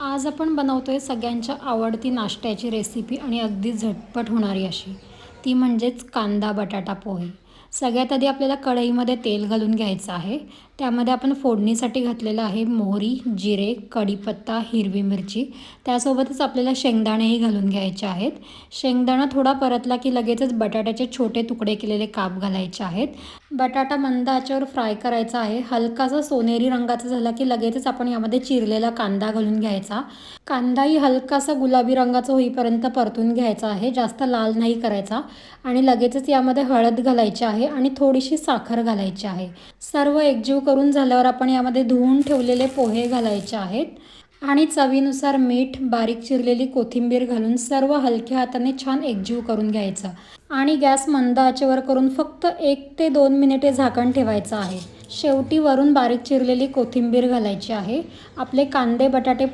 आज आपण बनवतोय सगळ्यांच्या आवडती नाश्त्याची रेसिपी आणि अगदी झटपट होणारी अशी. ती म्हणजेच कांदा बटाटा पोहे. सगळ्यात आधी आपल्याला कढईमध्ये तेल घालून घ्यायचं आहे. त्यामध्ये आपण फोडणीसाठी घातलेलं आहे मोहरी, जिरे, कढीपत्ता, हिरवी मिरची. त्यासोबतच आपल्याला शेंगदाणेही घालून घ्यायचे आहेत. शेंगदाणा थोडा परतला की लगेचच बटाट्याचे छोटे तुकडे केलेले काप घालायचे आहेत. बटाटा मंद आचेवर फ्राय करायचा आहे. हलकासा सोनेरी रंगाचा झाला की लगेचच आपण यामध्ये चिरलेला कांदा घालून घ्यायचा. कांदाही हलकासा गुलाबी रंगाचा होईपर्यंत परतून घ्यायचा आहे, जास्त लाल नाही करायचा. आणि लगेचच यामध्ये हळद घालायची आहे आणि थोडीशी साखर घालायची आहे. सर्व एकजीव करून झाल्यावर आपण यामध्ये धुवून ठेवलेले पोहे घालायचे आहेत आणि चवीनुसार मीठ, बारीक चिरलेली कोथिंबीर घालून सर्व हलक्या हाताने छान एकजीव करून घ्यायचं आणि गॅस मंद आचेवर करून फक्त 1 ते 2 मिनिटे झाकण ठेवायचं आहे. शेवटी वरून बारीक चिरलेली कोथिंबीर घालायची आहे. आपले कांदे बटाटे